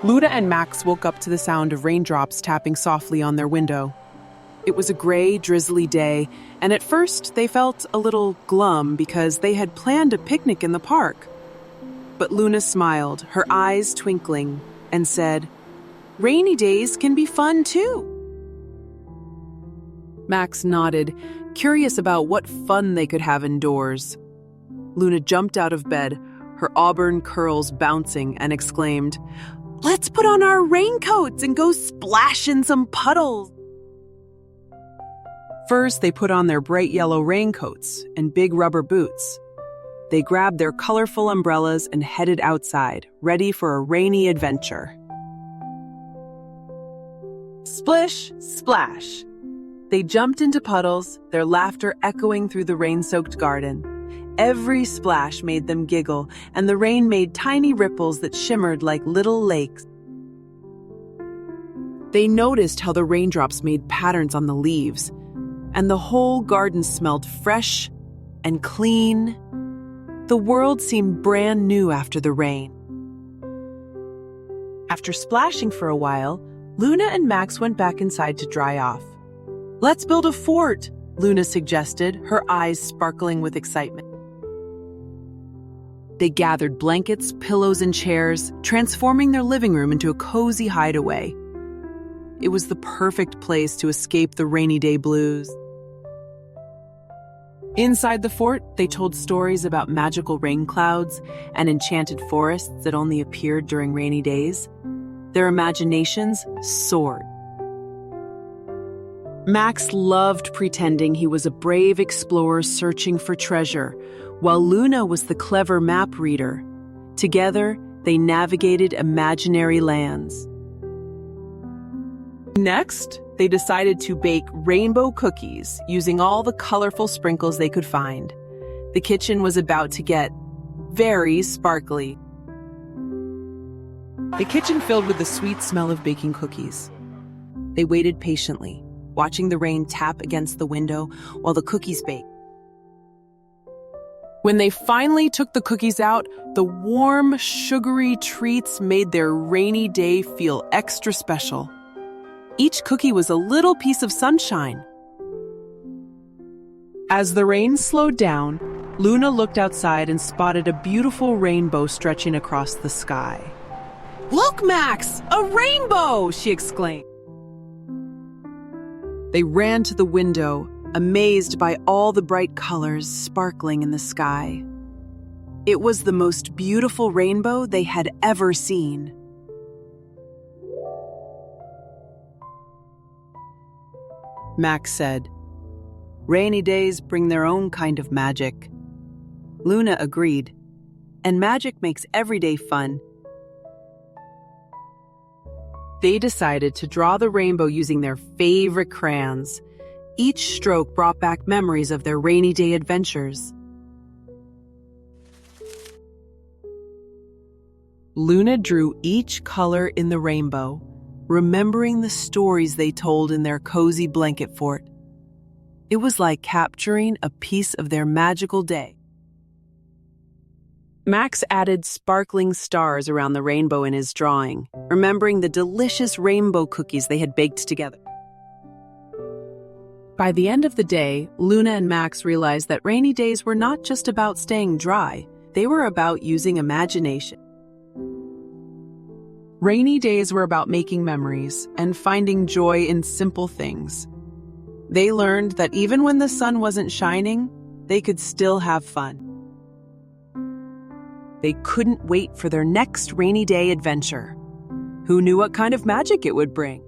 Luna and Max woke up to the sound of raindrops tapping softly on their window. It was a gray, drizzly day, and at first they felt a little glum because they had planned a picnic in the park. But Luna smiled, her eyes twinkling, and said, "Rainy days can be fun too." Max nodded, curious about what fun they could have indoors. Luna jumped out of bed, her auburn curls bouncing, and exclaimed, "Let's put on our raincoats and go splash in some puddles." First, they put on their bright yellow raincoats and big rubber boots. They grabbed their colorful umbrellas and headed outside, ready for a rainy adventure. Splish, splash. They jumped into puddles, their laughter echoing through the rain-soaked garden. Every splash made them giggle, and the rain made tiny ripples that shimmered like little lakes. They noticed how the raindrops made patterns on the leaves, and the whole garden smelled fresh and clean. The world seemed brand new after the rain. After splashing for a while, Luna and Max went back inside to dry off. "Let's build a fort," Luna suggested, her eyes sparkling with excitement. They gathered blankets, pillows, and chairs, transforming their living room into a cozy hideaway. It was the perfect place to escape the rainy day blues. Inside the fort, they told stories about magical rain clouds and enchanted forests that only appeared during rainy days. Their imaginations soared. Max loved pretending he was a brave explorer searching for treasure, while Luna was the clever map reader. Together, they navigated imaginary lands. Next, they decided to bake rainbow cookies using all the colorful sprinkles they could find. The kitchen was about to get very sparkly. The kitchen filled with the sweet smell of baking cookies. They waited patiently, watching the rain tap against the window while the cookies baked. When they finally took the cookies out, the warm, sugary treats made their rainy day feel extra special. Each cookie was a little piece of sunshine. As the rain slowed down, Luna looked outside and spotted a beautiful rainbow stretching across the sky. "Look, Max! A rainbow!" she exclaimed. They ran to the window, amazed by all the bright colors sparkling in the sky. It was the most beautiful rainbow they had ever seen. Max said, "Rainy days bring their own kind of magic." Luna agreed, and magic makes every day fun. They decided to draw the rainbow using their favorite crayons. Each stroke brought back memories of their rainy day adventures. Luna drew each color in the rainbow, remembering the stories they told in their cozy blanket fort. It was like capturing a piece of their magical day. Max added sparkling stars around the rainbow in his drawing, remembering the delicious rainbow cookies they had baked together. By the end of the day, Luna and Max realized that rainy days were not just about staying dry, they were about using imagination. Rainy days were about making memories and finding joy in simple things. They learned that even when the sun wasn't shining, they could still have fun. They couldn't wait for their next rainy day adventure. Who knew what kind of magic it would bring?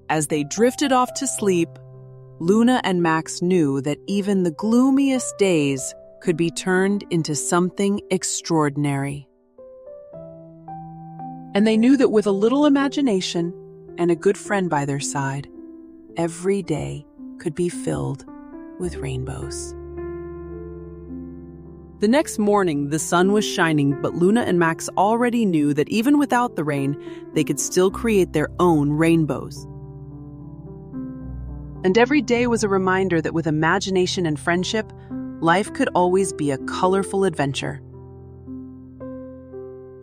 As they drifted off to sleep, Luna and Max knew that even the gloomiest days could be turned into something extraordinary. And they knew that with a little imagination and a good friend by their side, every day could be filled with rainbows. The next morning, the sun was shining, but Luna and Max already knew that even without the rain, they could still create their own rainbows. And every day was a reminder that with imagination and friendship, life could always be a colorful adventure.